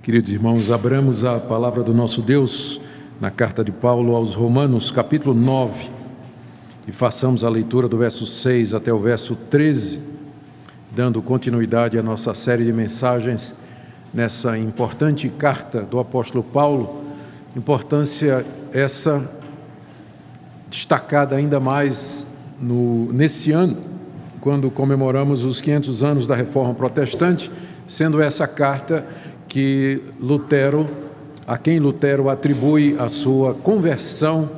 Queridos irmãos, abramos a palavra do nosso Deus na carta de Paulo aos Romanos, capítulo 9, e façamos a leitura do verso 6 até o verso 13, dando continuidade à nossa série de mensagens nessa importante carta do apóstolo Paulo, importância essa destacada ainda mais nesse ano, quando comemoramos os 500 anos da Reforma Protestante, sendo essa carta a quem Lutero atribui a sua conversão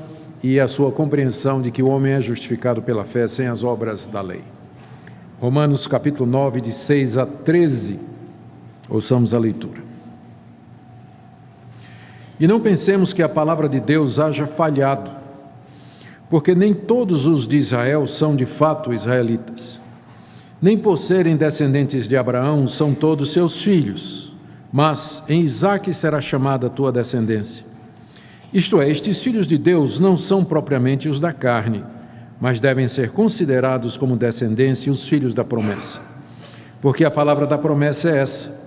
e a sua compreensão de que o homem é justificado pela fé sem as obras da lei. Romanos capítulo 9, de 6 a 13, ouçamos a leitura. E não pensemos que a palavra de Deus haja falhado, porque nem todos os de Israel são de fato israelitas. Nem por serem descendentes de Abraão são todos seus filhos, mas em Isaque será chamada a tua descendência. Isto é, estes filhos de Deus não são propriamente os da carne, mas devem ser considerados como descendência os filhos da promessa. Porque a palavra da promessa é essa: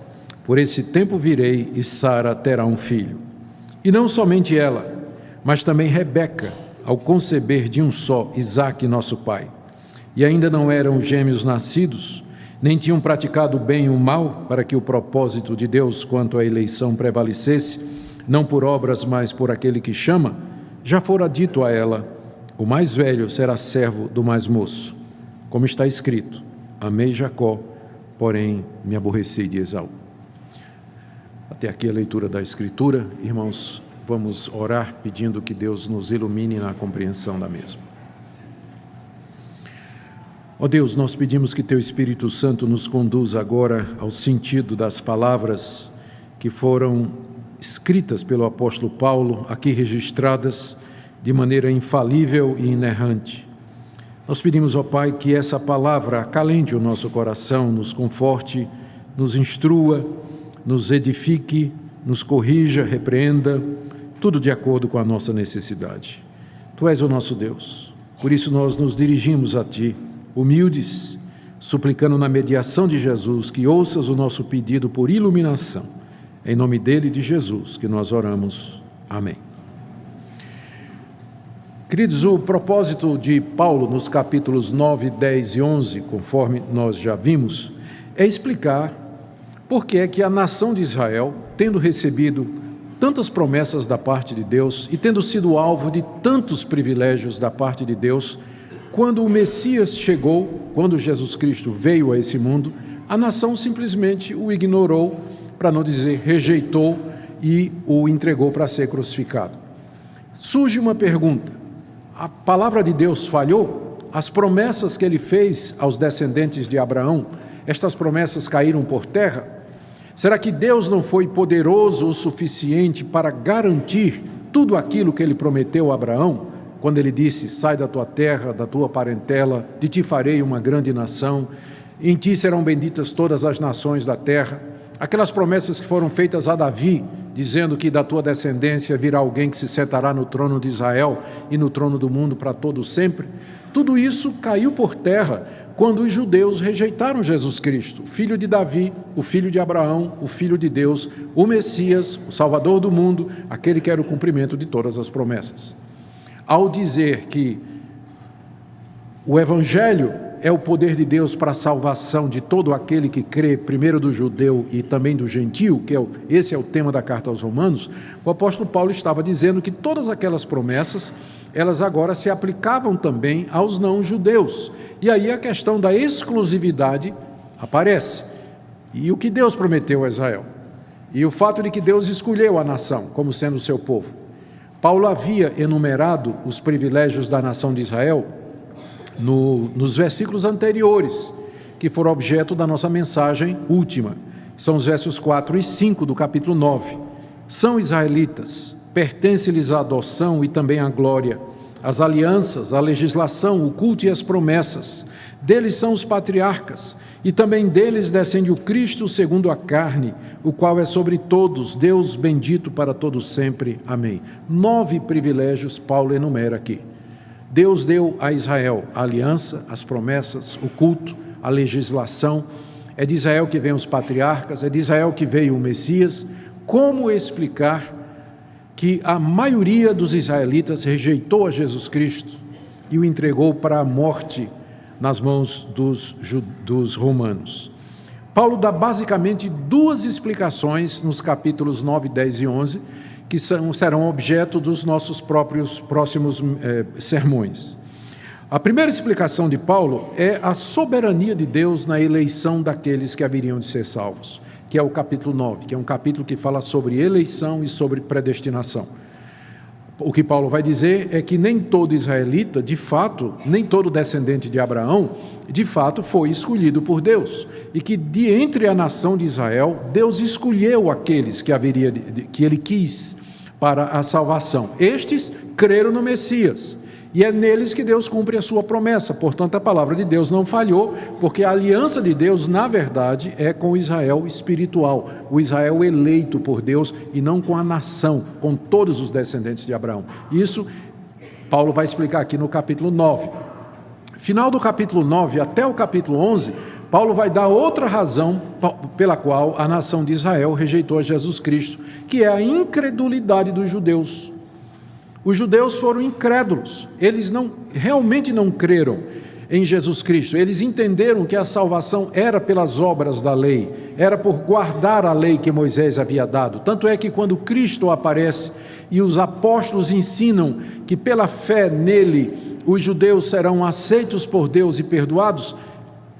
por esse tempo virei e Sara terá um filho. E não somente ela, mas também Rebeca, ao conceber de um só, Isaque, nosso pai. E ainda não eram gêmeos nascidos, nem tinham praticado o bem e o mal, para que o propósito de Deus quanto à eleição prevalecesse, não por obras, mas por aquele que chama. Já fora dito a ela: o mais velho será servo do mais moço. Como está escrito: amei Jacó, porém me aborreci de Esaú. Até aqui a leitura da Escritura. Irmãos, vamos orar pedindo que Deus nos ilumine na compreensão da mesma. Ó Deus, nós pedimos que Teu Espírito Santo nos conduza agora ao sentido das palavras que foram escritas pelo apóstolo Paulo, aqui registradas de maneira infalível e inerrante. Nós pedimos, ó Pai, que essa palavra acalente o nosso coração, nos conforte, nos instrua, nos edifique, nos corrija, repreenda, tudo de acordo com a nossa necessidade. Tu és o nosso Deus, por isso nós nos dirigimos a Ti, humildes, suplicando na mediação de Jesus que ouças o nosso pedido por iluminação. Em nome dele e de Jesus que nós oramos. Amém. Queridos, o propósito de Paulo nos capítulos 9, 10 e 11, conforme nós já vimos, é explicar por que é que a nação de Israel, tendo recebido tantas promessas da parte de Deus e tendo sido alvo de tantos privilégios da parte de Deus, quando o Messias chegou, quando Jesus Cristo veio a esse mundo, a nação simplesmente o ignorou, para não dizer rejeitou, e o entregou para ser crucificado. Surge uma pergunta: a palavra de Deus falhou? As promessas que ele fez aos descendentes de Abraão, estas promessas caíram por terra? Será que Deus não foi poderoso o suficiente para garantir tudo aquilo que ele prometeu a Abraão? Quando ele disse: sai da tua terra, da tua parentela, de ti farei uma grande nação, em ti serão benditas todas as nações da terra. Aquelas promessas que foram feitas a Davi, dizendo que da tua descendência virá alguém que se sentará no trono de Israel e no trono do mundo para todo sempre. Tudo isso caiu por terra quando os judeus rejeitaram Jesus Cristo, filho de Davi, o filho de Abraão, o filho de Deus, o Messias, o Salvador do mundo, aquele que era o cumprimento de todas as promessas. Ao dizer que o Evangelho é o poder de Deus para a salvação de todo aquele que crê, primeiro do judeu e também do gentio, esse é o tema da carta aos Romanos, o apóstolo Paulo estava dizendo que todas aquelas promessas, elas agora se aplicavam também aos não-judeus. E aí a questão da exclusividade aparece. E o que Deus prometeu a Israel? E o fato de que Deus escolheu a nação como sendo o seu povo. Paulo havia enumerado os privilégios da nação de Israel nos versículos anteriores, que foram objeto da nossa mensagem última. São os versos 4 e 5 do capítulo 9. São israelitas, pertence-lhes a adoção e também a glória, as alianças, a legislação, o culto e as promessas. Deles são os patriarcas, e também deles descende o Cristo segundo a carne, o qual é sobre todos, Deus bendito para todos sempre. Amém. 9 privilégios Paulo enumera aqui. Deus deu a Israel a aliança, as promessas, o culto, a legislação. É de Israel que vêm os patriarcas, é de Israel que veio o Messias, como explicar que a maioria dos israelitas rejeitou a Jesus Cristo e o entregou para a morte nas mãos dos romanos. Paulo dá basicamente duas explicações nos capítulos 9, 10 e 11, que serão objeto dos nossos próximos sermões. A primeira explicação de Paulo é a soberania de Deus na eleição daqueles que haveriam de ser salvos, que é o capítulo 9, que é um capítulo que fala sobre eleição e sobre predestinação. O que Paulo vai dizer é que nem todo israelita, de fato, nem todo descendente de Abraão, de fato, foi escolhido por Deus. E que de entre a nação de Israel, Deus escolheu aqueles que ele quis para a salvação. Estes creram no Messias. E é neles que Deus cumpre a sua promessa. Portanto, a palavra de Deus não falhou, porque a aliança de Deus, na verdade, é com o Israel espiritual, o Israel eleito por Deus, e não com a nação, com todos os descendentes de Abraão. Isso Paulo vai explicar aqui no capítulo 9. Final do capítulo 9 até o capítulo 11, Paulo vai dar outra razão pela qual a nação de Israel rejeitou a Jesus Cristo, que é a incredulidade dos judeus. Os judeus foram incrédulos, eles realmente não creram em Jesus Cristo, eles entenderam que a salvação era pelas obras da lei, era por guardar a lei que Moisés havia dado. Tanto é que quando Cristo aparece e os apóstolos ensinam que pela fé nele os judeus serão aceitos por Deus e perdoados,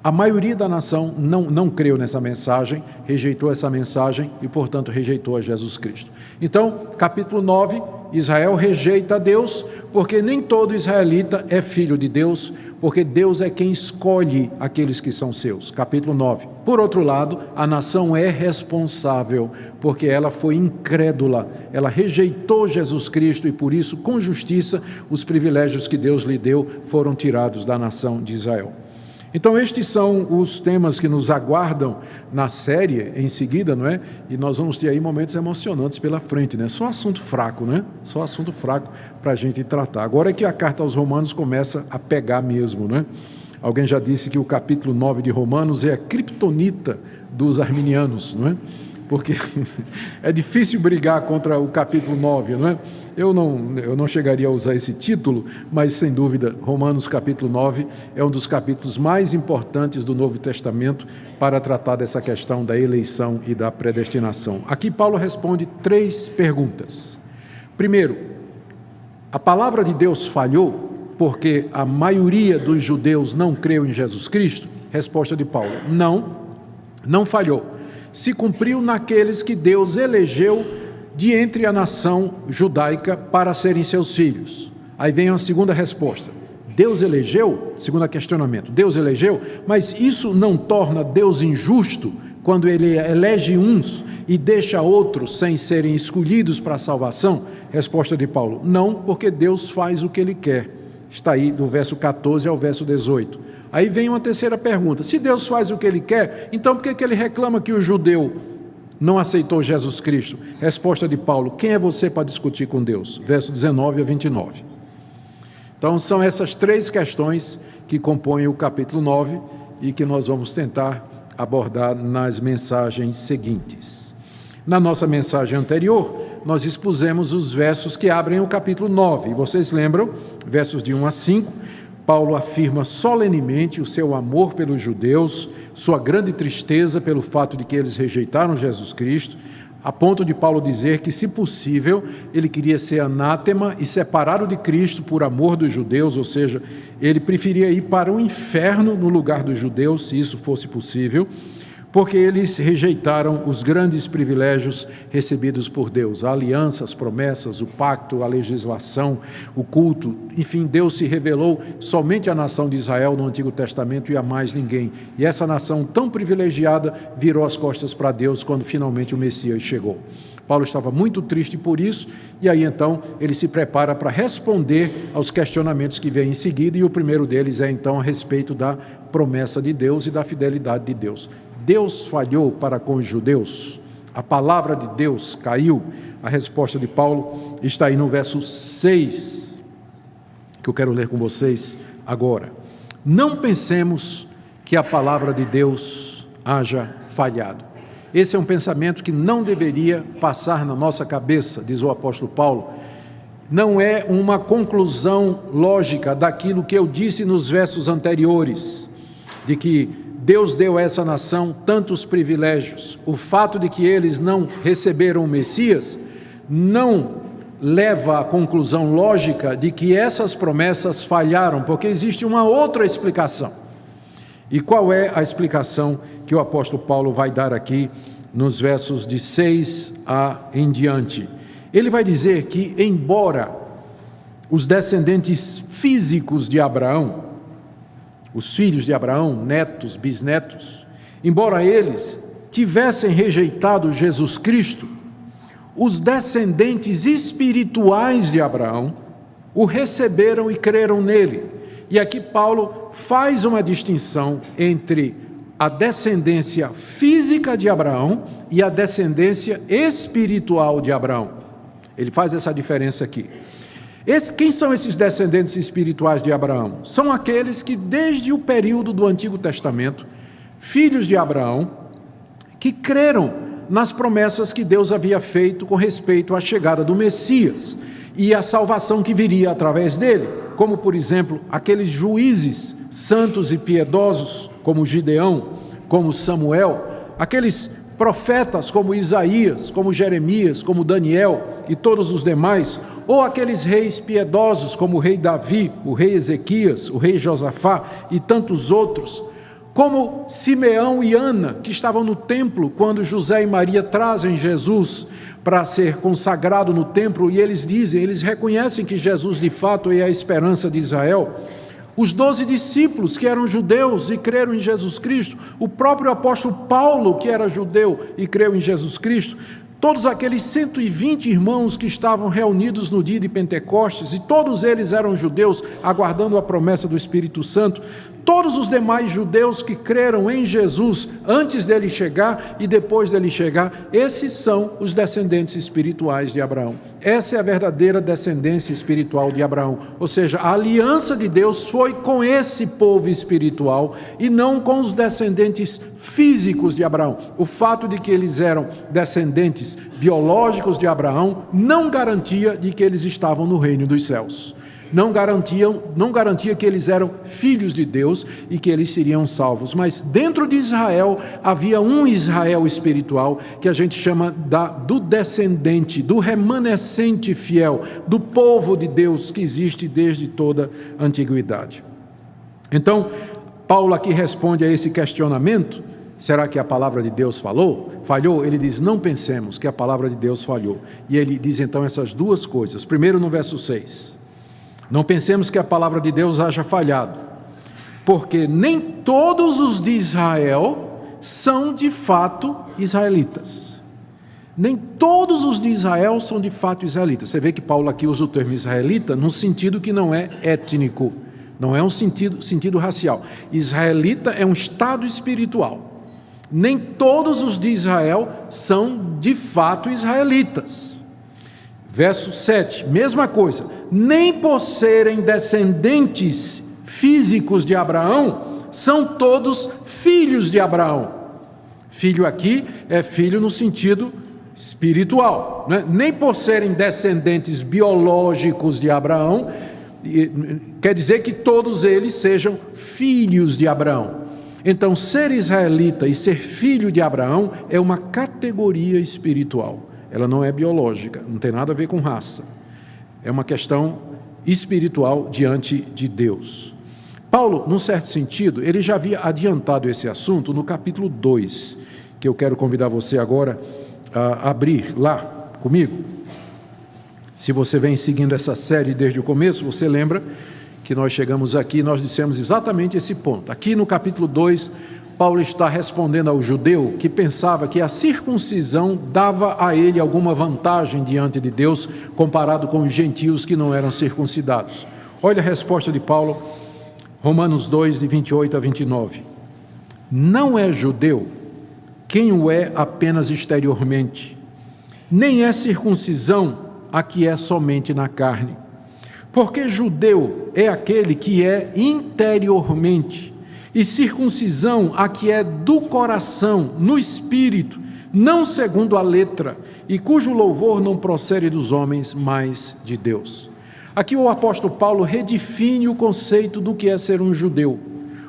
a maioria da nação não creu nessa mensagem, rejeitou essa mensagem e, portanto, rejeitou a Jesus Cristo. Então, capítulo 9, Israel rejeita a Deus, porque nem todo israelita é filho de Deus, porque Deus é quem escolhe aqueles que são seus. Capítulo 9. Por outro lado, a nação é responsável, porque ela foi incrédula, ela rejeitou Jesus Cristo e, por isso, com justiça, os privilégios que Deus lhe deu foram tirados da nação de Israel. Então, estes são os temas que nos aguardam na série em seguida, não é? E nós vamos ter aí momentos emocionantes pela frente, né? Só assunto fraco, né? Só assunto fraco para a gente tratar. Agora é que a carta aos Romanos começa a pegar mesmo, né? Alguém já disse que o capítulo 9 de Romanos é a criptonita dos arminianos, não é? Porque é difícil brigar contra o capítulo 9, não é? Eu não chegaria a usar esse título, mas sem dúvida, Romanos capítulo 9 é um dos capítulos mais importantes do Novo Testamento para tratar dessa questão da eleição e da predestinação. Aqui Paulo responde 3 perguntas. Primeiro, a palavra de Deus falhou porque a maioria dos judeus não creu em Jesus Cristo? Resposta de Paulo: não falhou. Se cumpriu naqueles que Deus elegeu de entre a nação judaica para serem seus filhos. Aí vem a segunda resposta. Deus elegeu? Segundo questionamento. Deus elegeu? Mas isso não torna Deus injusto quando Ele elege uns e deixa outros sem serem escolhidos para a salvação? Resposta de Paulo: não, porque Deus faz o que Ele quer. Está aí do verso 14 ao verso 18. Aí vem uma terceira pergunta. Se Deus faz o que Ele quer, então por que Ele reclama que o judeu não aceitou Jesus Cristo? Resposta de Paulo: quem é você para discutir com Deus? Verso 19 a 29. Então são essas 3 questões que compõem o capítulo 9 e que nós vamos tentar abordar nas mensagens seguintes. Na nossa mensagem anterior, nós expusemos os versos que abrem o capítulo 9. E vocês lembram, versos de 1 a 5, Paulo afirma solenemente o seu amor pelos judeus, sua grande tristeza pelo fato de que eles rejeitaram Jesus Cristo, a ponto de Paulo dizer que, se possível, ele queria ser anátema e separado de Cristo por amor dos judeus, ou seja, ele preferia ir para o inferno no lugar dos judeus, se isso fosse possível, porque eles rejeitaram os grandes privilégios recebidos por Deus, a aliança, as promessas, o pacto, a legislação, o culto. Enfim, Deus se revelou somente à nação de Israel no Antigo Testamento e a mais ninguém. E essa nação tão privilegiada virou as costas para Deus quando finalmente o Messias chegou. Paulo estava muito triste por isso, e aí então ele se prepara para responder aos questionamentos que vêm em seguida, e o primeiro deles é então a respeito da promessa de Deus e da fidelidade de Deus. Deus falhou para com os judeus? A palavra de Deus caiu? A resposta de Paulo está aí no verso 6, que eu quero ler com vocês agora. Não pensemos que a palavra de Deus haja falhado. Esse é um pensamento que não deveria passar na nossa cabeça, diz o apóstolo Paulo. Não é uma conclusão lógica daquilo que eu disse nos versos anteriores, de que Deus deu a essa nação tantos privilégios. O fato de que eles não receberam o Messias não leva à conclusão lógica de que essas promessas falharam, porque existe uma outra explicação. E qual é a explicação que o apóstolo Paulo vai dar aqui nos versos de 6 em diante? Ele vai dizer que, embora os descendentes físicos de Abraão, os filhos de Abraão, netos, bisnetos, embora eles tivessem rejeitado Jesus Cristo, os descendentes espirituais de Abraão o receberam e creram nele. E aqui Paulo faz uma distinção entre a descendência física de Abraão e a descendência espiritual de Abraão. Ele faz essa diferença aqui. Quem são esses descendentes espirituais de Abraão? São aqueles que, desde o período do Antigo Testamento, filhos de Abraão, que creram nas promessas que Deus havia feito com respeito à chegada do Messias e à salvação que viria através dele, como, por exemplo, aqueles juízes santos e piedosos, como Gideão, como Samuel, aqueles profetas como Isaías, como Jeremias, como Daniel e todos os demais, ou aqueles reis piedosos como o rei Davi, o rei Ezequias, o rei Josafá e tantos outros, como Simeão e Ana, que estavam no templo quando José e Maria trazem Jesus para ser consagrado no templo, e eles reconhecem que Jesus de fato é a esperança de Israel. Os 12 discípulos que eram judeus e creram em Jesus Cristo, o próprio apóstolo Paulo, que era judeu e creu em Jesus Cristo, todos aqueles 120 irmãos que estavam reunidos no dia de Pentecostes, e todos eles eram judeus, aguardando a promessa do Espírito Santo, todos os demais judeus que creram em Jesus antes dele chegar e depois dele chegar, esses são os descendentes espirituais de Abraão. Essa é a verdadeira descendência espiritual de Abraão, ou seja, a aliança de Deus foi com esse povo espiritual e não com os descendentes físicos de Abraão. O fato de que eles eram descendentes biológicos de Abraão não garantia de que eles estavam no reino dos céus. Não garantia que eles eram filhos de Deus e que eles seriam salvos. Mas dentro de Israel havia um Israel espiritual que a gente chama do descendente, do remanescente fiel, do povo de Deus que existe desde toda a antiguidade. Então, Paulo aqui responde a esse questionamento: será que a palavra de Deus falhou? Ele diz: não pensemos que a palavra de Deus falhou. E ele diz então essas duas coisas. Primeiro, no verso 6. Não pensemos que a palavra de Deus haja falhado, porque nem todos os de Israel são de fato israelitas. Nem todos os de Israel são de fato israelitas. Você vê que Paulo aqui usa o termo israelita num sentido que não é étnico, não é um sentido racial. Israelita é um estado espiritual. Nem todos os de Israel são de fato israelitas. Verso 7, mesma coisa, nem por serem descendentes físicos de Abraão, são todos filhos de Abraão. Filho aqui é filho no sentido espiritual, né? Nem por serem descendentes biológicos de Abraão, quer dizer que todos eles sejam filhos de Abraão. Então, ser israelita e ser filho de Abraão é uma categoria espiritual. Ela não é biológica, não tem nada a ver com raça. É uma questão espiritual diante de Deus. Paulo, num certo sentido, ele já havia adiantado esse assunto no capítulo 2, que eu quero convidar você agora a abrir lá comigo. Se você vem seguindo essa série desde o começo, você lembra que nós chegamos aqui e nós dissemos exatamente esse ponto. Aqui no capítulo 2, Paulo está respondendo ao judeu que pensava que a circuncisão dava a ele alguma vantagem diante de Deus comparado com os gentios que não eram circuncidados. Olha a resposta de Paulo, Romanos 2, de 28 a 29. Não é judeu quem o é apenas exteriormente, nem é circuncisão a que é somente na carne. Porque judeu é aquele que é interiormente, e circuncisão a que é do coração, no espírito, não segundo a letra, e cujo louvor não procede dos homens, mas de Deus. Aqui o apóstolo Paulo redefine o conceito do que é ser um judeu.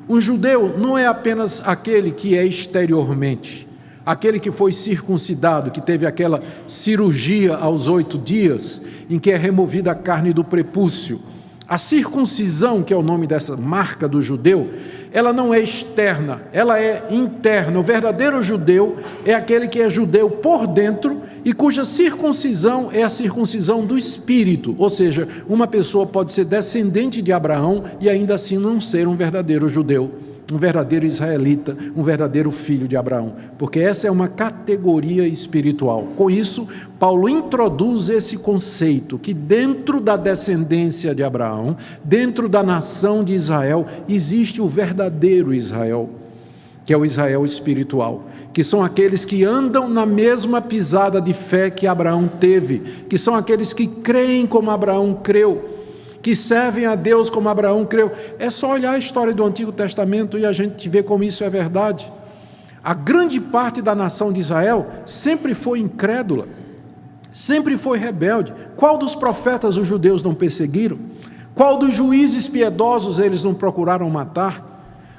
Um judeu não é apenas aquele que é exteriormente, aquele que foi circuncidado, que teve aquela cirurgia aos 8 dias, em que é removida a carne do prepúcio. A circuncisão, que é o nome dessa marca do judeu, ela não é externa, ela é interna. O verdadeiro judeu é aquele que é judeu por dentro e cuja circuncisão é a circuncisão do espírito, ou seja, uma pessoa pode ser descendente de Abraão e ainda assim não ser um verdadeiro judeu, um verdadeiro israelita, um verdadeiro filho de Abraão, porque essa é uma categoria espiritual. Com isso, Paulo introduz esse conceito que dentro da descendência de Abraão, dentro da nação de Israel, existe o verdadeiro Israel, que é o Israel espiritual, que são aqueles que andam na mesma pisada de fé que Abraão teve, que são aqueles que creem como Abraão creu, que servem a Deus como Abraão creu. É só olhar a história do Antigo Testamento e a gente vê como isso é verdade. A grande parte da nação de Israel sempre foi incrédula, sempre foi rebelde. Qual dos profetas os judeus não perseguiram? Qual dos juízes piedosos eles não procuraram matar?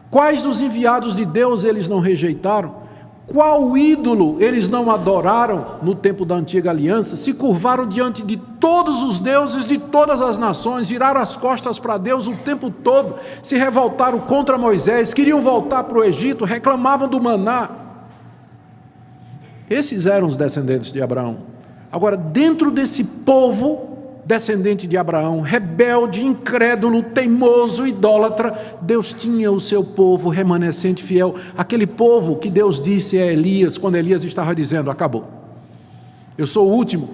Quais dos enviados de Deus eles não rejeitaram? Qual ídolo eles não adoraram no tempo da antiga aliança? Se curvaram diante de todos os deuses de todas as nações, viraram as costas para Deus o tempo todo, se revoltaram contra Moisés, queriam voltar para o Egito, reclamavam do maná. Esses eram os descendentes de Abraão. Agora, dentro desse povo descendente de Abraão, rebelde, incrédulo, teimoso, idólatra, Deus tinha o seu povo remanescente fiel, aquele povo que Deus disse a Elias, quando Elias estava dizendo: acabou, eu sou o último,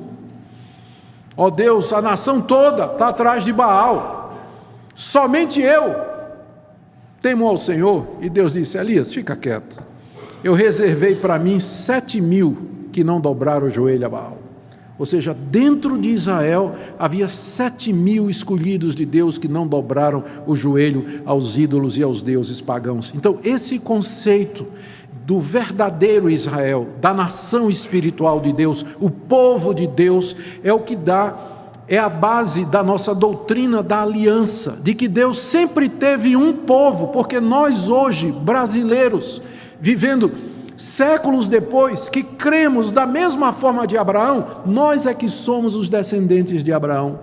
ó Deus, a nação toda está atrás de Baal, somente eu temo ao Senhor. E Deus disse: Elias, fica quieto, eu reservei para mim 7.000 que não dobraram o joelho a Baal. Ou seja, dentro de Israel havia 7.000 escolhidos de Deus que não dobraram o joelho aos ídolos e aos deuses pagãos. Então, esse conceito do verdadeiro Israel, da nação espiritual de Deus, o povo de Deus, é o que é a base da nossa doutrina da aliança, de que Deus sempre teve um povo, porque nós hoje, brasileiros, vivendo séculos depois, que cremos da mesma forma de Abraão, nós é que somos os descendentes de Abraão,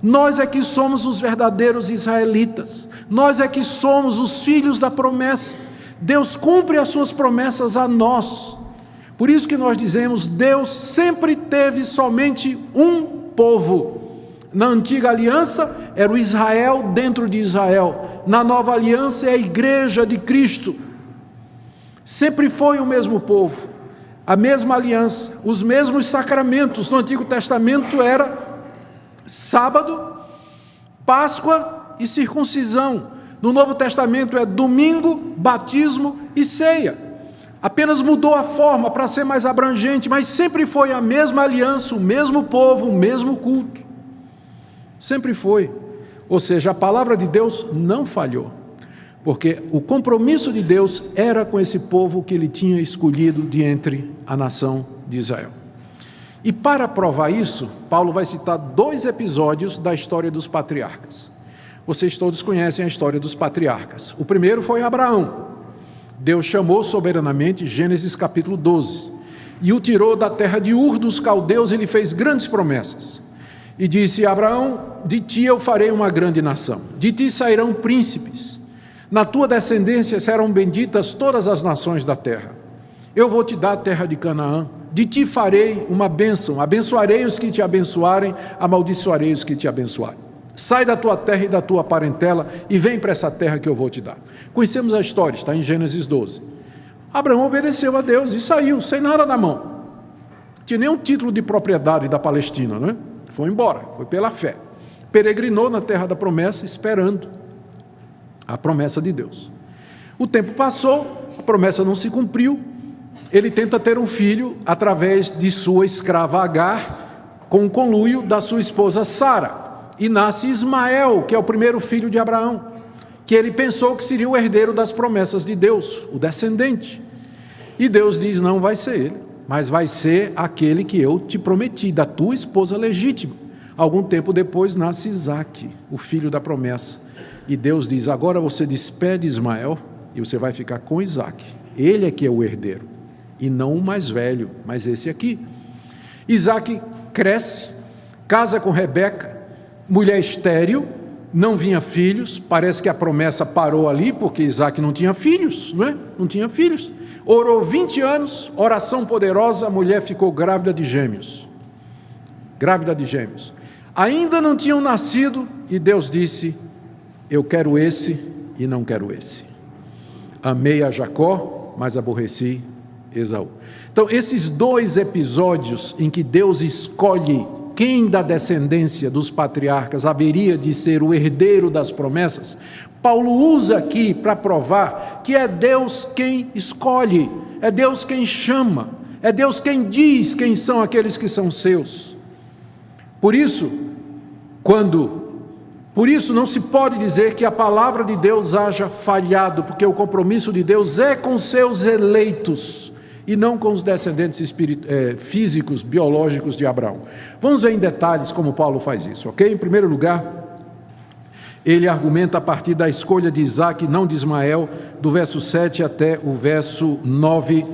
nós é que somos os verdadeiros israelitas, nós é que somos os filhos da promessa. Deus cumpre as suas promessas a nós, por isso que nós dizemos: Deus sempre teve somente um povo. Na antiga aliança era o Israel dentro de Israel, na nova aliança é a igreja de Cristo. Sempre foi o mesmo povo, a mesma aliança, os mesmos sacramentos. No Antigo Testamento era sábado, Páscoa e circuncisão. No Novo Testamento é domingo, batismo e ceia. Apenas mudou a forma para ser mais abrangente, mas sempre foi a mesma aliança, o mesmo povo, o mesmo culto. Sempre foi. Ou seja, a palavra de Deus não falhou, porque o compromisso de Deus era com esse povo que ele tinha escolhido de entre a nação de Israel. E para provar isso, Paulo vai citar 2 episódios da história dos patriarcas. Vocês todos conhecem a história dos patriarcas. O primeiro foi Abraão. Deus chamou soberanamente, Gênesis capítulo 12, e o tirou da terra de Ur dos caldeus e lhe fez grandes promessas. E disse: Abraão, de ti eu farei uma grande nação, de ti sairão príncipes, na tua descendência serão benditas todas as nações da terra. Eu vou te dar a terra de Canaã, de ti farei uma bênção, abençoarei os que te abençoarem, amaldiçoarei os que te abençoarem. Sai da tua terra e da tua parentela e vem para essa terra que eu vou te dar. Conhecemos a história, está em Gênesis 12. Abraão obedeceu a Deus e saiu, sem nada na mão. Não tinha nenhum título de propriedade da Palestina, não é? Foi embora, foi pela fé. Peregrinou na terra da promessa, esperando a promessa de Deus. O tempo passou, a promessa não se cumpriu, ele tenta ter um filho através de sua escrava Agar, com o conluio da sua esposa Sara, e nasce Ismael, que é o primeiro filho de Abraão, que ele pensou que seria o herdeiro das promessas de Deus, o descendente. E Deus diz: não vai ser ele, mas vai ser aquele que eu te prometi, da tua esposa legítima. Algum tempo depois nasce Isaque, o filho da promessa. E Deus diz, agora você despede Ismael e você vai ficar com Isaque. Ele é que é o herdeiro, e não o mais velho, mas esse aqui. Isaque cresce, casa com Rebeca, mulher estéril, não vinha filhos, parece que a promessa parou ali, porque Isaque não tinha filhos, não é? Não tinha filhos. Orou 20 anos, oração poderosa, a mulher ficou grávida de gêmeos. Grávida de gêmeos. Ainda não tinham nascido, e Deus disse, eu quero esse e não quero esse. Amei a Jacó, mas aborreci Esaú. Então, esses dois episódios em que Deus escolhe quem da descendência dos patriarcas haveria de ser o herdeiro das promessas, Paulo usa aqui para provar que é Deus quem escolhe, é Deus quem chama, é Deus quem diz quem são aqueles que são seus. Por isso não se pode dizer que a palavra de Deus haja falhado, porque o compromisso de Deus é com seus eleitos, e não com os descendentes físicos, biológicos de Abraão. Vamos ver em detalhes como Paulo faz isso, ok? Em primeiro lugar, ele argumenta a partir da escolha de Isaque, não de Ismael, do verso 7 até o verso 9,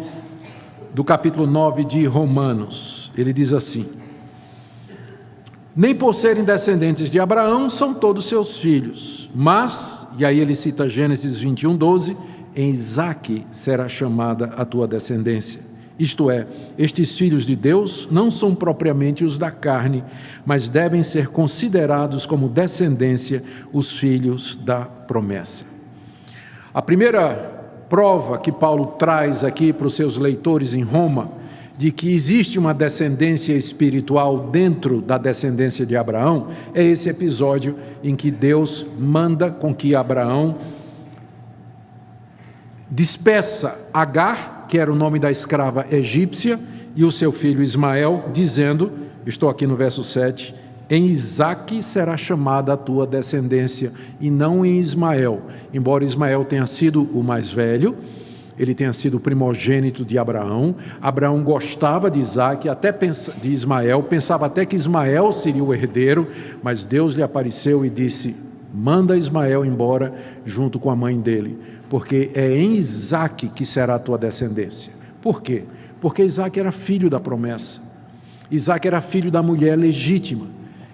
do capítulo 9 de Romanos. Ele diz assim, nem por serem descendentes de Abraão são todos seus filhos, mas, e aí ele cita Gênesis 21, 12, em Isaque será chamada a tua descendência. Isto é, estes filhos de Deus não são propriamente os da carne, mas devem ser considerados como descendência os filhos da promessa. A primeira prova que Paulo traz aqui para os seus leitores em Roma, de que existe uma descendência espiritual dentro da descendência de Abraão, é esse episódio em que Deus manda com que Abraão despeça Agar, que era o nome da escrava egípcia, e o seu filho Ismael, dizendo, estou aqui no verso 7, em Isaque será chamada a tua descendência, e não em Ismael, embora Ismael tenha sido o mais velho, ele tenha sido o primogênito de Abraão. Abraão gostava de Isaque, de Ismael, pensava até que Ismael seria o herdeiro, mas Deus lhe apareceu e disse, manda Ismael embora junto com a mãe dele, porque é em Isaque que será a tua descendência. Por quê? Porque Isaque era filho da promessa. Isaque era filho da mulher legítima.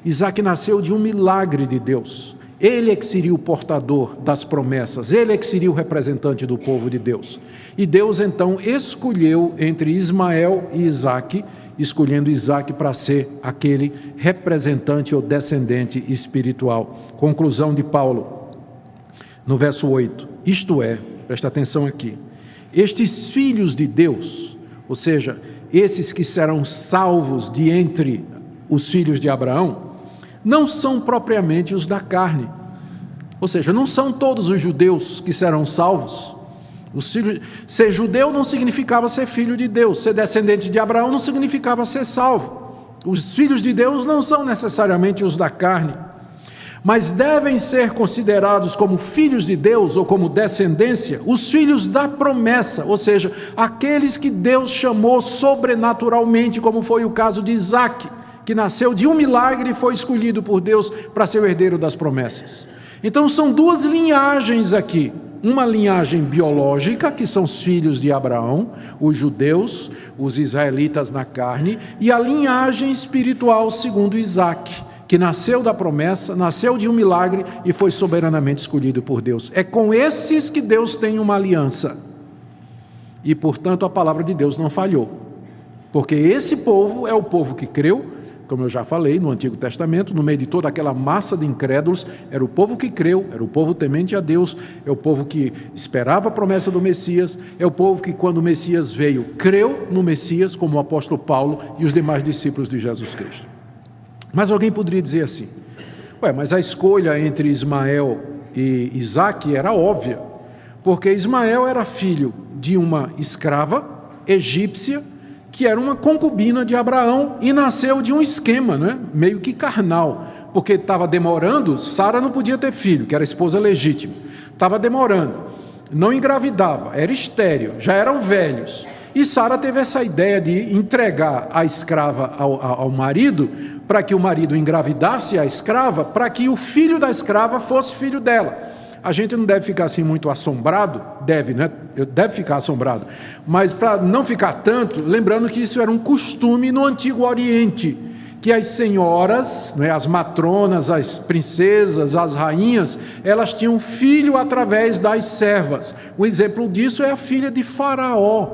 Isaque nasceu de um milagre de Deus. Ele é que seria o portador das promessas, ele é que seria o representante do povo de Deus. E Deus então escolheu entre Ismael e Isaque, escolhendo Isaque para ser aquele representante ou descendente espiritual. Conclusão de Paulo, no verso 8, isto é, presta atenção aqui, estes filhos de Deus, ou seja, esses que serão salvos de entre os filhos de Abraão, não são propriamente os da carne, ou seja, não são todos os judeus que serão salvos. Ser judeu não significava ser filho de Deus, ser descendente de Abraão não significava ser salvo. Os filhos de Deus não são necessariamente os da carne, mas devem ser considerados como filhos de Deus ou como descendência, os filhos da promessa, ou seja, aqueles que Deus chamou sobrenaturalmente, como foi o caso de Isaque, que nasceu de um milagre e foi escolhido por Deus para ser o herdeiro das promessas. Então são duas linhagens aqui, uma linhagem biológica, que são os filhos de Abraão, os judeus, os israelitas na carne, e a linhagem espiritual segundo Isaque, que nasceu da promessa, nasceu de um milagre e foi soberanamente escolhido por Deus. É com esses que Deus tem uma aliança. E, portanto, a palavra de Deus não falhou. Porque esse povo é o povo que creu, como eu já falei no Antigo Testamento, no meio de toda aquela massa de incrédulos, era o povo que creu, era o povo temente a Deus, é o povo que esperava a promessa do Messias, é o povo que, quando o Messias veio, creu no Messias, como o apóstolo Paulo e os demais discípulos de Jesus Cristo. Mas alguém poderia dizer assim, mas a escolha entre Ismael e Isaque era óbvia, porque Ismael era filho de uma escrava egípcia, que era uma concubina de Abraão e nasceu de um esquema, meio que carnal, porque estava demorando, Sara não podia ter filho, que era a esposa legítima, estava demorando, não engravidava, era estéril, já eram velhos, E Sara teve essa ideia de entregar a escrava ao marido, para que o marido engravidasse a escrava, para que o filho da escrava fosse filho dela. A gente não deve ficar assim muito assombrado, deve ficar assombrado, mas para não ficar tanto, lembrando que isso era um costume no Antigo Oriente, que as senhoras, as matronas, as princesas, as rainhas, elas tinham filho através das servas. Um exemplo disso é a filha de Faraó,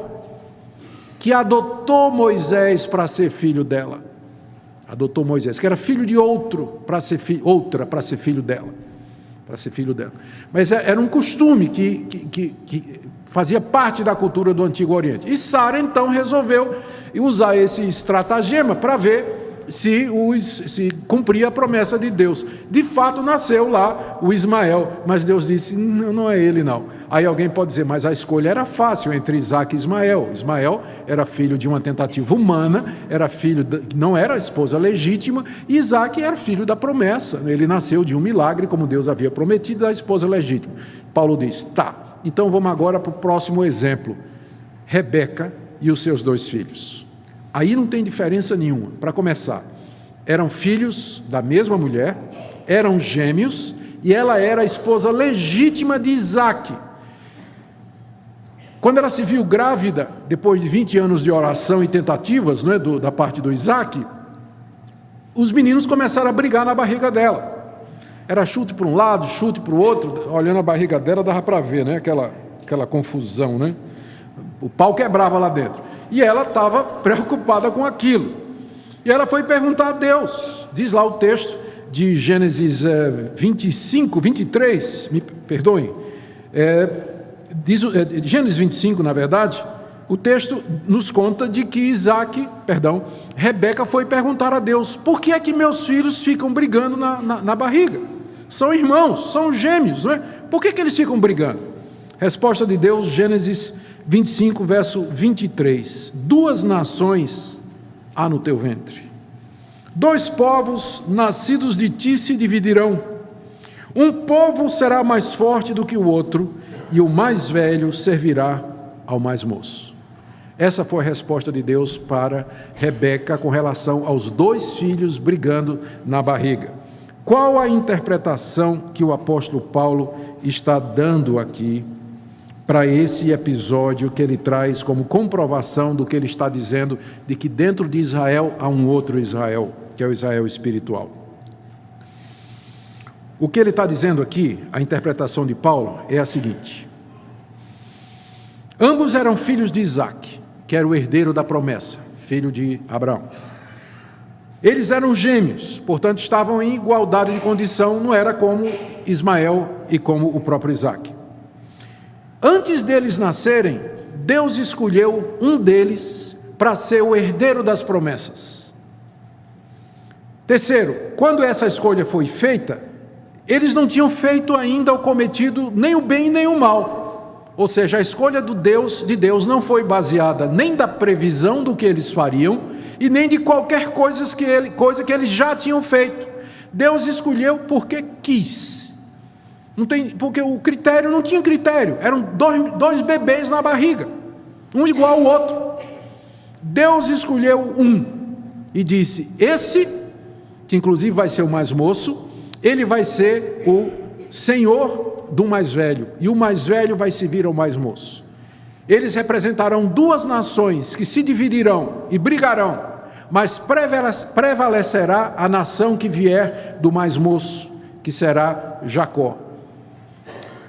que adotou Moisés para ser filho dela. Adotou Moisés, que era filho de outra para ser filho dela. Mas era um costume que fazia parte da cultura do Antigo Oriente. E Sara então resolveu usar esse estratagema para ver se cumpria a promessa de Deus. De fato nasceu lá o Ismael, mas Deus disse, não é ele não. Aí alguém pode dizer, mas a escolha era fácil entre Isaque e Ismael. Ismael era filho de uma tentativa humana, não era a esposa legítima, e Isaque era filho da promessa. Ele nasceu de um milagre, como Deus havia prometido, da esposa legítima. Paulo diz, então vamos agora para o próximo exemplo. Rebeca e os seus 2 filhos. Aí não tem diferença nenhuma. Para começar, eram filhos da mesma mulher, eram gêmeos, e ela era a esposa legítima de Isaque. Quando ela se viu grávida, depois de 20 anos de oração e tentativas, da parte do Isaque, os meninos começaram a brigar na barriga dela. Era chute para um lado, chute para o outro. Olhando a barriga dela, dava para ver, aquela confusão, O pau quebrava lá dentro. E ela estava preocupada com aquilo. E ela foi perguntar a Deus. Diz lá o texto de Gênesis 23, me perdoem. Gênesis 25, na verdade, o texto nos conta de que Rebeca foi perguntar a Deus, por que é que meus filhos ficam brigando na barriga? São irmãos, são gêmeos, não é? Por que eles ficam brigando? Resposta de Deus, Gênesis 25, verso 23. 2 nações há no teu ventre. 2 povos nascidos de ti se dividirão. Um povo será mais forte do que o outro, e o mais velho servirá ao mais moço. Essa foi a resposta de Deus para Rebeca com relação aos 2 filhos brigando na barriga. Qual a interpretação que o apóstolo Paulo está dando aqui para esse episódio que ele traz como comprovação do que ele está dizendo, de que dentro de Israel há um outro Israel, que é o Israel espiritual? O que ele está dizendo aqui, a interpretação de Paulo, é a seguinte: ambos eram filhos de Isaque, que era o herdeiro da promessa, filho de Abraão. Eles eram gêmeos, portanto estavam em igualdade de condição, não era como Ismael e como o próprio Isaque. Antes deles nascerem, Deus escolheu um deles para ser o herdeiro das promessas. Terceiro, quando essa escolha foi feita, eles não tinham feito ainda ou cometido nem o bem nem o mal. Ou seja, a escolha de Deus não foi baseada nem da previsão do que eles fariam e nem de qualquer coisa que eles já tinham feito. Deus escolheu porque quis. Porque o critério não tinha critério, eram 2 bebês na barriga, um igual ao outro. Deus escolheu um e disse, esse, que inclusive vai ser o mais moço, ele vai ser o senhor do mais velho, e o mais velho vai servir ao mais moço. Eles representarão 2 nações que se dividirão e brigarão, mas prevalecerá a nação que vier do mais moço, que será Jacó.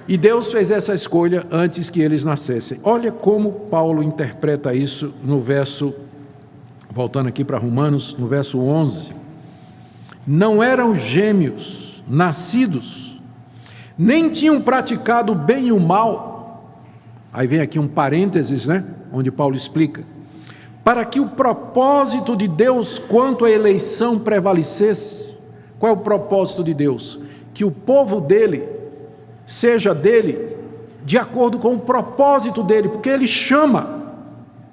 E Deus fez essa escolha antes que eles nascessem. Olha como Paulo interpreta isso no verso, voltando aqui para Romanos, no verso 11. Não eram gêmeos, nascidos, nem tinham praticado o bem e o mal. Aí vem aqui um parênteses, onde Paulo explica. Para que o propósito de Deus quanto à eleição prevalecesse. Qual é o propósito de Deus? Que o povo dele seja dele de acordo com o propósito dele, porque ele chama,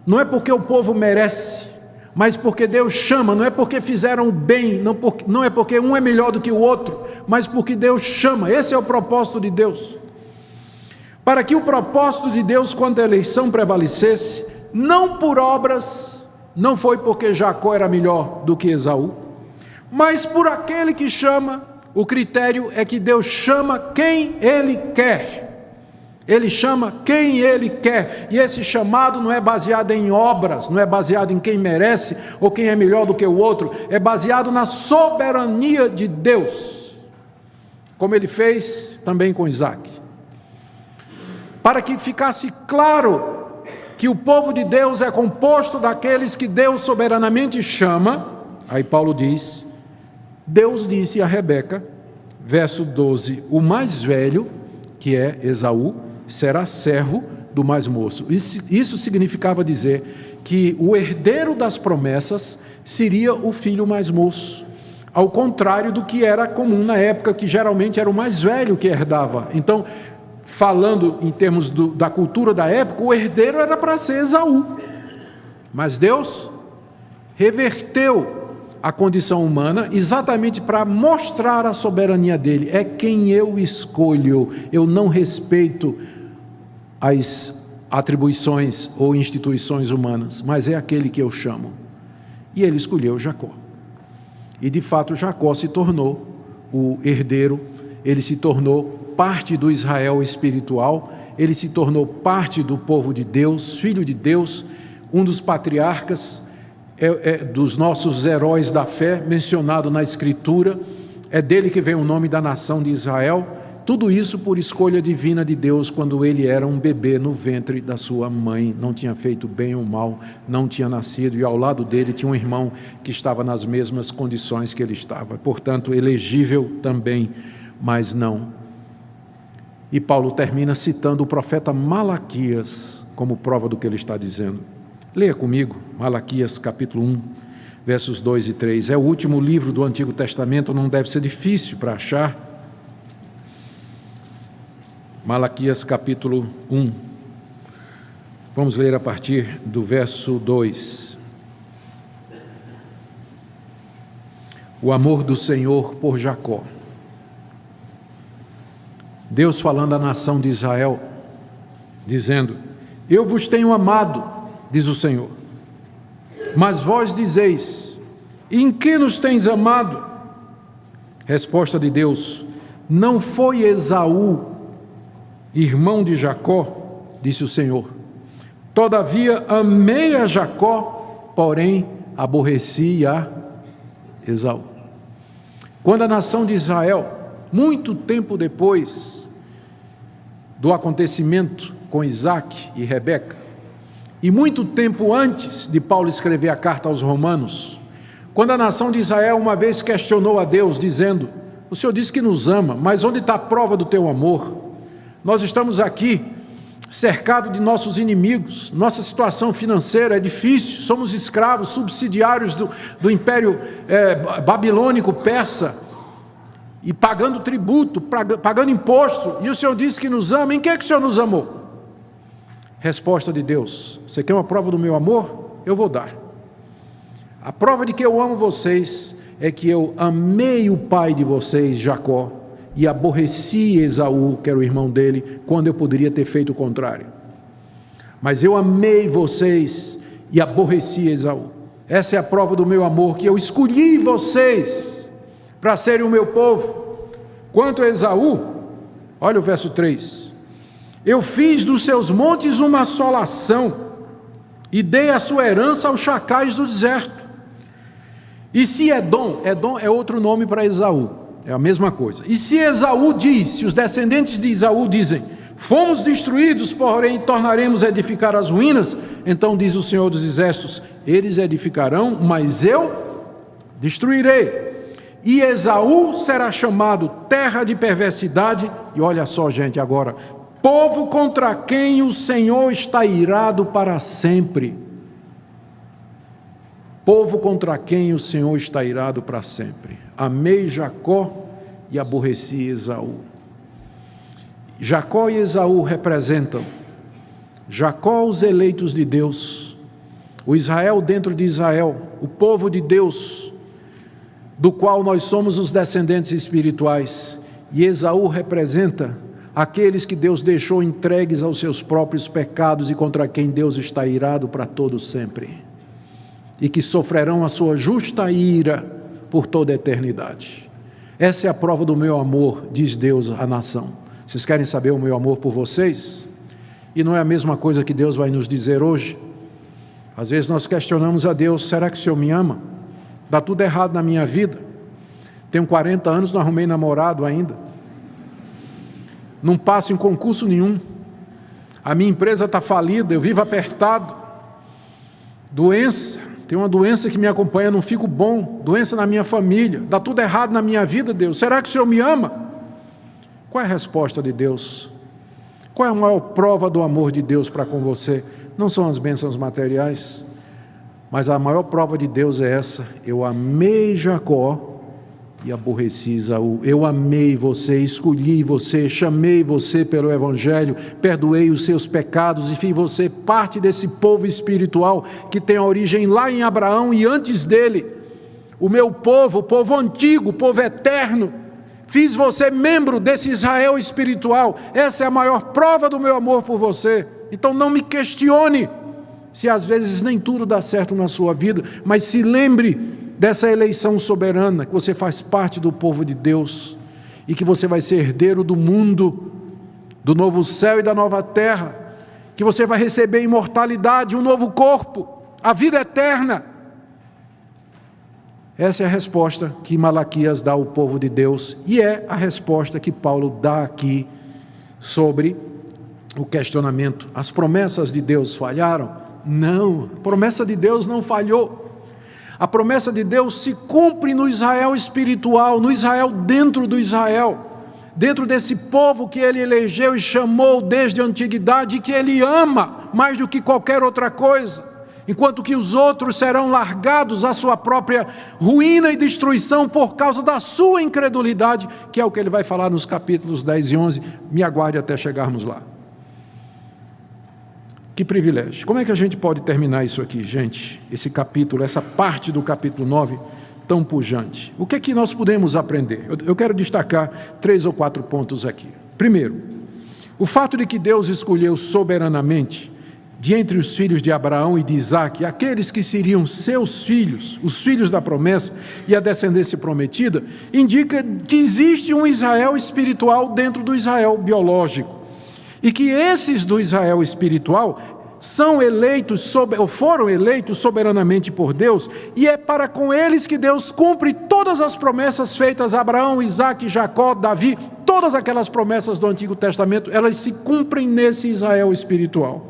não é porque o povo merece, mas porque Deus chama, não é porque fizeram bem, não é porque um é melhor do que o outro, mas porque Deus chama. Esse é o propósito de Deus. Para que o propósito de Deus quanto à eleição prevalecesse, não por obras, não foi porque Jacó era melhor do que Esaú, mas por aquele que chama. O critério é que Deus chama quem Ele quer. Ele chama quem Ele quer. E esse chamado não é baseado em obras, não é baseado em quem merece ou quem é melhor do que o outro. É baseado na soberania de Deus, como Ele fez também com Isaac. Para que ficasse claro que o povo de Deus é composto daqueles que Deus soberanamente chama, aí Paulo diz... Deus disse a Rebeca, verso 12, o mais velho, que é Esaú, será servo do mais moço. Isso significava dizer que o herdeiro das promessas seria o filho mais moço, ao contrário do que era comum na época, que geralmente era o mais velho que herdava. Então, falando em termos da cultura da época, o herdeiro era para ser Esaú. Mas Deus reverteu a condição humana, exatamente para mostrar a soberania dele. É quem eu escolho, eu não respeito as atribuições ou instituições humanas, mas é aquele que eu chamo. E ele escolheu Jacó. E de fato Jacó se tornou o herdeiro, ele se tornou parte do Israel espiritual, ele se tornou parte do povo de Deus, filho de Deus, um dos patriarcas, dos nossos heróis da fé, mencionado na Escritura, é dele que vem o nome da nação de Israel, tudo isso por escolha divina de Deus, quando ele era um bebê no ventre da sua mãe, não tinha feito bem ou mal, não tinha nascido, e ao lado dele tinha um irmão que estava nas mesmas condições que ele estava, portanto elegível também, mas não. E Paulo termina citando o profeta Malaquias como prova do que ele está dizendo. Leia comigo, Malaquias capítulo 1, versos 2 e 3. É o último livro do Antigo Testamento, não deve ser difícil para achar. Malaquias capítulo 1. Vamos ler a partir do verso 2. O amor do Senhor por Jacó. Deus falando à nação de Israel, dizendo: eu vos tenho amado, diz o Senhor, mas vós dizeis: em que nos tens amado? Resposta de Deus: não foi Esaú, irmão de Jacó, disse o Senhor. Todavia amei a Jacó, porém aborreci a Esaú. Quando a nação de Israel, muito tempo depois do acontecimento com Isaac e Rebeca, e muito tempo antes de Paulo escrever a carta aos Romanos, quando a nação de Israel uma vez questionou a Deus, dizendo: o Senhor disse que nos ama, mas onde está a prova do teu amor? Nós estamos aqui cercados de nossos inimigos, nossa situação financeira é difícil, somos escravos, subsidiários do império babilônico, persa, e pagando tributo, pagando imposto, e o Senhor disse que nos ama. Em que é que o Senhor nos amou? Resposta de Deus: você quer uma prova do meu amor? Eu vou dar. A prova de que eu amo vocês é que eu amei o pai de vocês, Jacó, e aborreci Esaú, que era o irmão dele, quando eu poderia ter feito o contrário. Mas eu amei vocês e aborreci Esaú. Essa é a prova do meu amor, que eu escolhi vocês para serem o meu povo. Quanto a Esaú, olha o verso 3. Eu fiz dos seus montes uma assolação e dei a sua herança aos chacais do deserto. E se Edom é outro nome para Esaú, é a mesma coisa. E se Esaú diz, se os descendentes de Esaú dizem: fomos destruídos, porém tornaremos a edificar as ruínas, então diz o Senhor dos Exércitos: eles edificarão, mas eu destruirei. E Esaú será chamado terra de perversidade, e olha só, gente, agora, povo contra quem o Senhor está irado para sempre. Povo contra quem o Senhor está irado para sempre. Amei Jacó e aborreci Esaú. Jacó e Esaú representam Jacó, os eleitos de Deus, o Israel dentro de Israel, o povo de Deus, do qual nós somos os descendentes espirituais, e Esaú representa aqueles que Deus deixou entregues aos seus próprios pecados e contra quem Deus está irado para todo sempre, e que sofrerão a sua justa ira por toda a eternidade. Essa é a prova do meu amor, diz Deus à nação. Vocês querem saber o meu amor por vocês? E não é a mesma coisa que Deus vai nos dizer hoje? Às vezes nós questionamos a Deus: será que o Senhor me ama? Dá tudo errado na minha vida. Tenho 40 anos, não arrumei namorado ainda. Não passo em concurso nenhum. A minha empresa está falida, eu vivo apertado. Doença, tem uma doença que me acompanha, não fico bom. Doença na minha família, dá tudo errado na minha vida, Deus. Será que o Senhor me ama? Qual é a resposta de Deus? Qual é a maior prova do amor de Deus para com você? Não são as bênçãos materiais, mas a maior prova de Deus é essa: eu amei Jacó e aborreci Esaú. Eu amei você, escolhi você, chamei você pelo Evangelho, perdoei os seus pecados e fiz você parte desse povo espiritual que tem a origem lá em Abraão e antes dele. O meu povo, o povo antigo, o povo eterno. Fiz você membro desse Israel espiritual. Essa é a maior prova do meu amor por você. Então não me questione se às vezes nem tudo dá certo na sua vida, mas se lembre dessa eleição soberana, que você faz parte do povo de Deus e que você vai ser herdeiro do mundo, do novo céu e da nova terra, que você vai receber imortalidade, um novo corpo, a vida eterna. Essa é a resposta que Malaquias dá ao povo de Deus e é a resposta que Paulo dá aqui sobre o questionamento: as promessas de Deus falharam? Não, a promessa de Deus não falhou. A promessa de Deus se cumpre no Israel espiritual, no Israel dentro do Israel, dentro desse povo que Ele elegeu e chamou desde a antiguidade e que Ele ama mais do que qualquer outra coisa, enquanto que os outros serão largados à sua própria ruína e destruição por causa da sua incredulidade, que é o que Ele vai falar nos capítulos 10 e 11, me aguarde até chegarmos lá. Que privilégio. Como é que a gente pode terminar isso aqui, gente? Esse capítulo, essa parte do capítulo 9, tão pujante. O que é que nós podemos aprender? Eu quero destacar 3 ou 4 pontos aqui. Primeiro, o fato de que Deus escolheu soberanamente, de entre os filhos de Abraão e de Isaque, aqueles que seriam seus filhos, os filhos da promessa e a descendência prometida, indica que existe um Israel espiritual dentro do Israel biológico. E que esses do Israel espiritual são eleitos, ou foram eleitos soberanamente por Deus, e é para com eles que Deus cumpre todas as promessas feitas a Abraão, Isaque, Jacó, Davi, todas aquelas promessas do Antigo Testamento, elas se cumprem nesse Israel espiritual.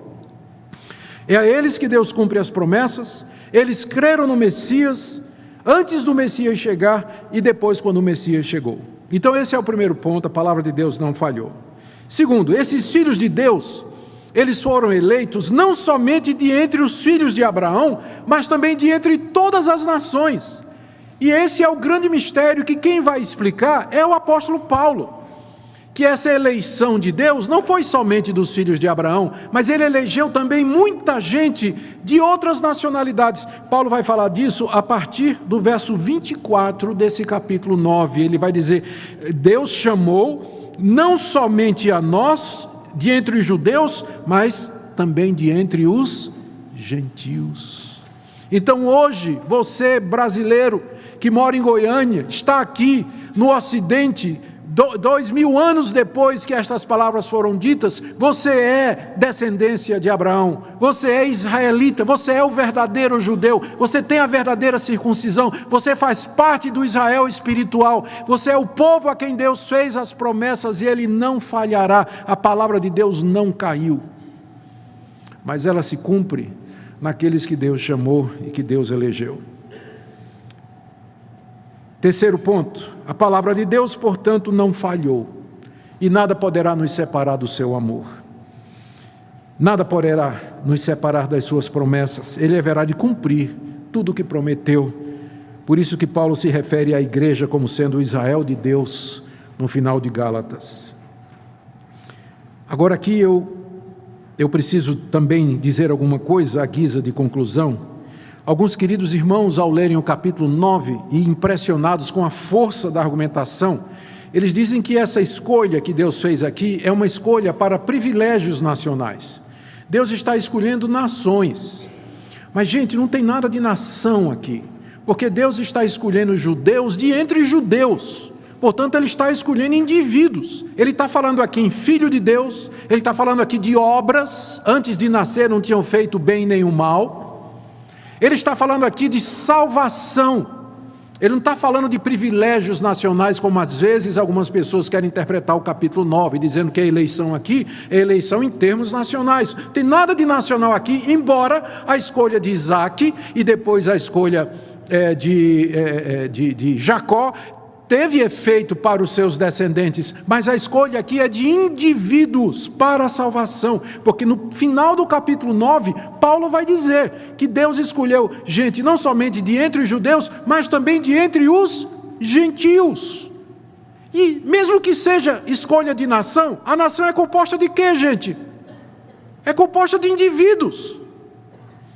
É a eles que Deus cumpre as promessas, eles creram no Messias, antes do Messias chegar e depois quando o Messias chegou. Então esse é o primeiro ponto, a palavra de Deus não falhou. Segundo, esses filhos de Deus, eles foram eleitos não somente de entre os filhos de Abraão, mas também de entre todas as nações. E esse é o grande mistério que quem vai explicar é o apóstolo Paulo. Que essa eleição de Deus não foi somente dos filhos de Abraão, mas ele elegeu também muita gente de outras nacionalidades. Paulo vai falar disso a partir do verso 24 desse capítulo 9. Ele vai dizer: Deus chamou não somente a nós, de entre os judeus, mas também de entre os gentios. Então hoje, você brasileiro, que mora em Goiânia, está aqui no Ocidente, 2000 anos depois que estas palavras foram ditas, você é descendência de Abraão, você é israelita, você é o verdadeiro judeu, você tem a verdadeira circuncisão, você faz parte do Israel espiritual, você é o povo a quem Deus fez as promessas e Ele não falhará. A palavra de Deus não caiu, mas ela se cumpre naqueles que Deus chamou e que Deus elegeu. Terceiro ponto, a palavra de Deus, portanto, não falhou, e nada poderá nos separar do seu amor. Nada poderá nos separar das suas promessas. Ele haverá de cumprir tudo o que prometeu. Por isso que Paulo se refere à igreja como sendo o Israel de Deus, no final de Gálatas. Agora aqui eu preciso também dizer alguma coisa à guisa de conclusão. Alguns queridos irmãos, ao lerem o capítulo 9 e impressionados com a força da argumentação, eles dizem que essa escolha que Deus fez aqui é uma escolha para privilégios nacionais. Deus está escolhendo nações. Mas, gente, não tem nada de nação aqui, porque Deus está escolhendo judeus de entre judeus. Portanto, Ele está escolhendo indivíduos. Ele está falando aqui em filho de Deus, Ele está falando aqui de obras, antes de nascer não tinham feito bem nem o mal. Ele está falando aqui de salvação. Ele não está falando de privilégios nacionais, como às vezes algumas pessoas querem interpretar o capítulo 9, dizendo que a eleição aqui é eleição em termos nacionais. Não tem nada de nacional aqui, embora a escolha de Isaac e depois a escolha de Jacó teve efeito para os seus descendentes, mas a escolha aqui é de indivíduos para a salvação, porque no final do capítulo 9, Paulo vai dizer que Deus escolheu gente não somente de entre os judeus, mas também de entre os gentios. E mesmo que seja escolha de nação, a nação é composta de quê, gente? É composta de indivíduos.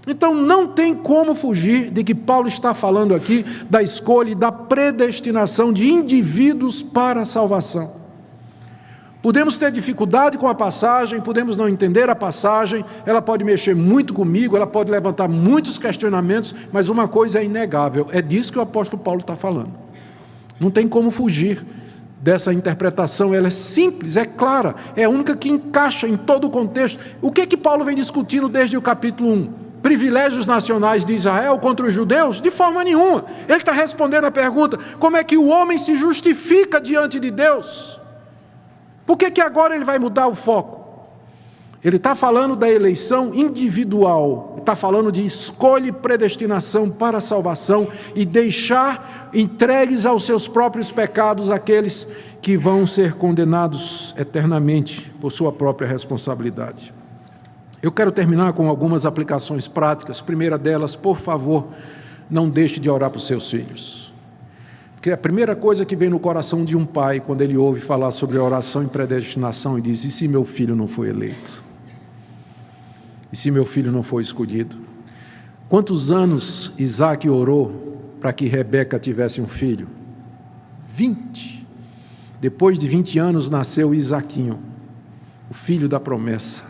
Então não tem como fugir de que Paulo está falando aqui da escolha e da predestinação de indivíduos para a salvação. Podemos ter dificuldade com a passagem, podemos não entender a passagem, ela pode mexer muito comigo, ela pode levantar muitos questionamentos, mas uma coisa é inegável, é disso que o apóstolo Paulo está falando. Não tem como fugir dessa interpretação, ela é simples, é clara, é a única que encaixa em todo o contexto. O que Paulo vem discutindo desde o capítulo 1? Privilégios nacionais de Israel contra os judeus? De forma nenhuma. Ele está respondendo a pergunta: como é que o homem se justifica diante de Deus? Por que agora ele vai mudar o foco? Ele está falando da eleição individual, está falando de escolha e predestinação para a salvação e deixar entregues aos seus próprios pecados aqueles que vão ser condenados eternamente por sua própria responsabilidade. Eu quero terminar com algumas aplicações práticas. Primeira delas, por favor, não deixe de orar para os seus filhos. Porque a primeira coisa que vem no coração de um pai, quando ele ouve falar sobre oração e predestinação, e diz: e se meu filho não foi eleito? E se meu filho não foi escolhido? Quantos anos Isaac orou para que Rebeca tivesse um filho? 20. Depois de 20 anos nasceu Isaquinho, o filho da promessa.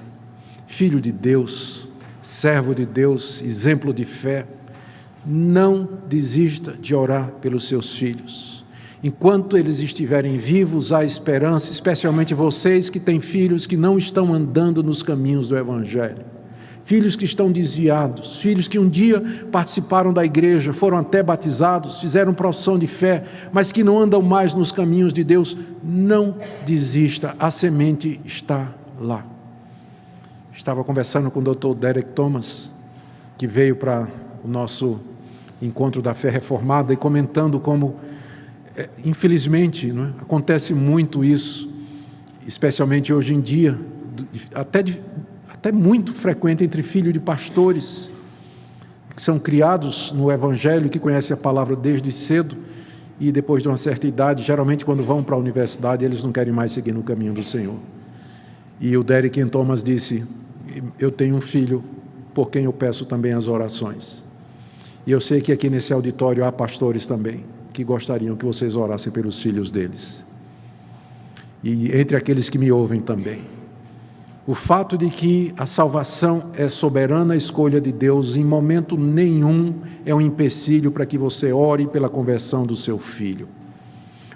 Filho de Deus, servo de Deus, exemplo de fé. Não desista de orar pelos seus filhos. Enquanto eles estiverem vivos, há esperança, especialmente vocês que têm filhos que não estão andando nos caminhos do Evangelho. Filhos que estão desviados, filhos que um dia participaram da igreja, foram até batizados, fizeram profissão de fé, mas que não andam mais nos caminhos de Deus. Não desista, a semente está lá. Estava conversando com o Dr. Derek Thomas, que veio para o nosso encontro da fé reformada, e comentando como, infelizmente, não é? Acontece muito isso, especialmente hoje em dia, até muito frequente entre filhos de pastores, que são criados no Evangelho, que conhecem a palavra desde cedo, e depois de uma certa idade, geralmente quando vão para a universidade, eles não querem mais seguir no caminho do Senhor. E o Derek Thomas disse: eu tenho um filho por quem eu peço também as orações. E eu sei que aqui nesse auditório há pastores também que gostariam que vocês orassem pelos filhos deles. E entre aqueles que me ouvem também. O fato de que a salvação é soberana escolha de Deus, em momento nenhum é um empecilho para que você ore pela conversão do seu filho.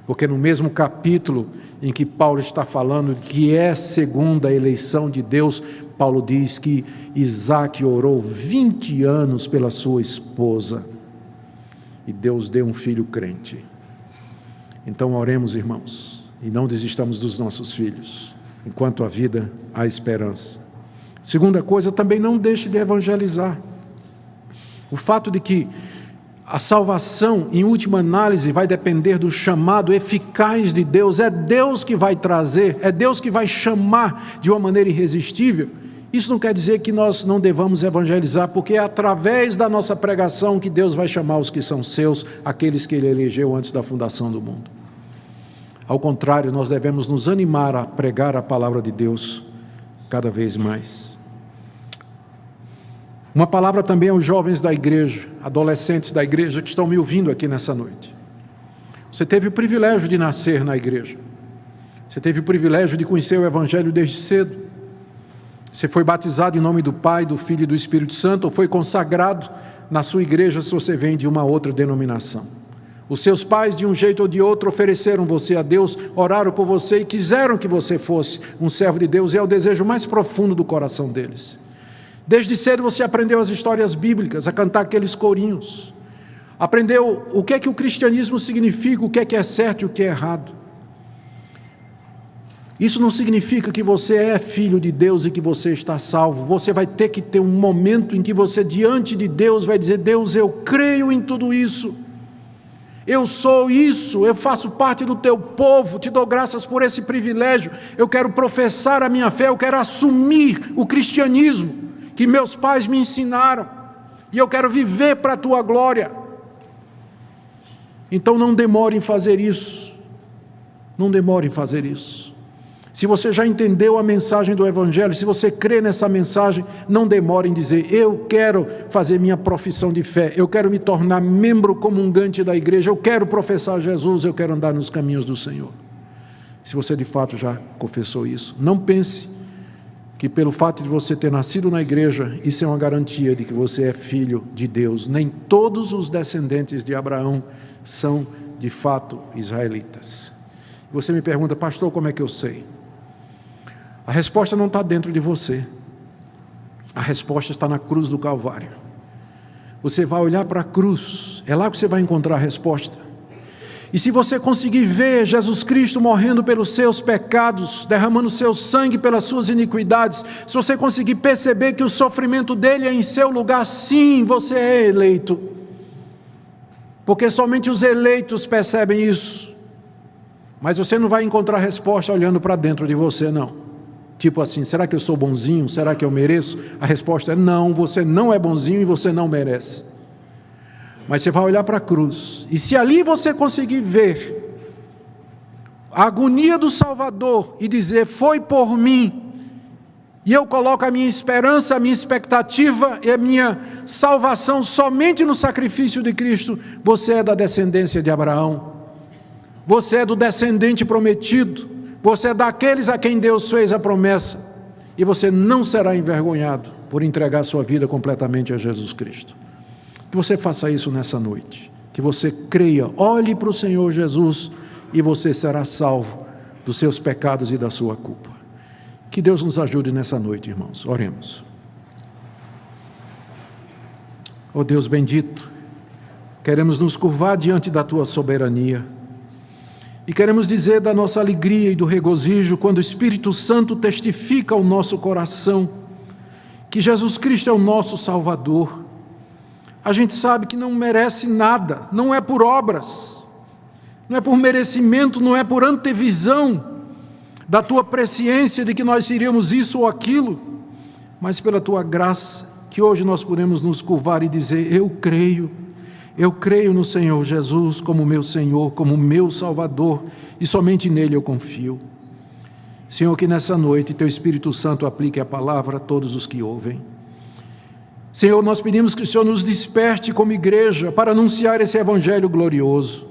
Porque no mesmo capítulo em que Paulo está falando que é segundo a eleição de Deus, Paulo diz que Isaac orou 20 anos pela sua esposa e Deus deu um filho crente. Então oremos, irmãos, e não desistamos dos nossos filhos. Enquanto a vida, há esperança. Segunda coisa, também não deixe de evangelizar. O fato de que a salvação, em última análise, vai depender do chamado eficaz de Deus. É Deus que vai trazer, é Deus que vai chamar de uma maneira irresistível. Isso não quer dizer que nós não devamos evangelizar, porque é através da nossa pregação que Deus vai chamar os que são seus, aqueles que Ele elegeu antes da fundação do mundo. Ao contrário, nós devemos nos animar a pregar a palavra de Deus cada vez mais. Uma palavra também aos jovens da igreja, adolescentes da igreja que estão me ouvindo aqui nessa noite. Você teve o privilégio de nascer na igreja. Você teve o privilégio de conhecer o Evangelho desde cedo. Você foi batizado em nome do Pai, do Filho e do Espírito Santo, ou foi consagrado na sua igreja se você vem de uma outra denominação. Os seus pais, de um jeito ou de outro, ofereceram você a Deus, oraram por você e quiseram que você fosse um servo de Deus, e é o desejo mais profundo do coração deles. Desde cedo você aprendeu as histórias bíblicas, a cantar aqueles corinhos. Aprendeu o que é que o cristianismo significa, o que é certo e o que é errado. Isso não significa que você é filho de Deus e que você está salvo. Você vai ter que ter um momento em que você, diante de Deus, vai dizer: Deus, eu creio em tudo isso. Eu sou isso, eu faço parte do teu povo, te dou graças por esse privilégio. Eu quero professar a minha fé, eu quero assumir o cristianismo que meus pais me ensinaram. E eu quero viver para a tua glória. Então não demore em fazer isso. Não demore em fazer isso. Se você já entendeu a mensagem do Evangelho, se você crê nessa mensagem, não demore em dizer: eu quero fazer minha profissão de fé, eu quero me tornar membro comungante da igreja, eu quero professar Jesus, eu quero andar nos caminhos do Senhor. Se você de fato já confessou isso, não pense que pelo fato de você ter nascido na igreja, isso é uma garantia de que você é filho de Deus. Nem todos os descendentes de Abraão são de fato israelitas. Você me pergunta: pastor, como é que eu sei? A resposta não está dentro de você. A resposta está na cruz do Calvário. Você vai olhar para a cruz, é lá que você vai encontrar a resposta. E se você conseguir ver Jesus Cristo morrendo pelos seus pecados, derramando seu sangue pelas suas iniquidades, se você conseguir perceber que o sofrimento dele é em seu lugar, sim, você é eleito. Porque somente os eleitos percebem isso. Mas você não vai encontrar resposta olhando para dentro de você, não. Tipo assim: será que eu sou bonzinho? Será que eu mereço? A resposta é não, você não é bonzinho e você não merece. Mas você vai olhar para a cruz, e se ali você conseguir ver a agonia do Salvador e dizer: foi por mim, e eu coloco a minha esperança, a minha expectativa e a minha salvação somente no sacrifício de Cristo, você é da descendência de Abraão, você é do descendente prometido, você é daqueles a quem Deus fez a promessa, e você não será envergonhado por entregar sua vida completamente a Jesus Cristo. Que você faça isso nessa noite, que você creia, olhe para o Senhor Jesus, e você será salvo dos seus pecados e da sua culpa. Que Deus nos ajude nessa noite, irmãos. Oremos. Ó Deus bendito, queremos nos curvar diante da tua soberania, e queremos dizer da nossa alegria e do regozijo quando o Espírito Santo testifica ao nosso coração que Jesus Cristo é o nosso Salvador. A gente sabe que não merece nada, não é por obras, não é por merecimento, não é por antevisão da tua presciência de que nós iríamos isso ou aquilo, mas pela tua graça, que hoje nós podemos nos curvar e dizer: eu creio no Senhor Jesus como meu Senhor, como meu Salvador, e somente nele eu confio. Senhor, que nessa noite teu Espírito Santo aplique a palavra a todos os que ouvem. Senhor, nós pedimos que o Senhor nos desperte como igreja para anunciar esse evangelho glorioso.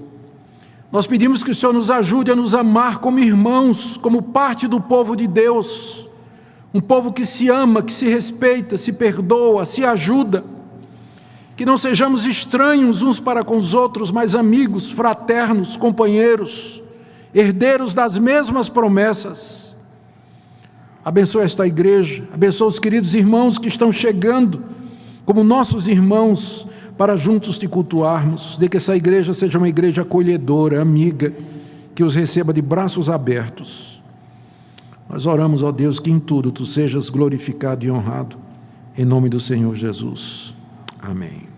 Nós pedimos que o Senhor nos ajude a nos amar como irmãos, como parte do povo de Deus, um povo que se ama, que se respeita, se perdoa, se ajuda. Que não sejamos estranhos uns para com os outros, mas amigos, fraternos, companheiros, herdeiros das mesmas promessas. Abençoa esta igreja, abençoa os queridos irmãos que estão chegando como nossos irmãos para juntos te cultuarmos. De que essa igreja seja uma igreja acolhedora, amiga, que os receba de braços abertos. Nós oramos, ó Deus, que em tudo tu sejas glorificado e honrado, em nome do Senhor Jesus. Amém.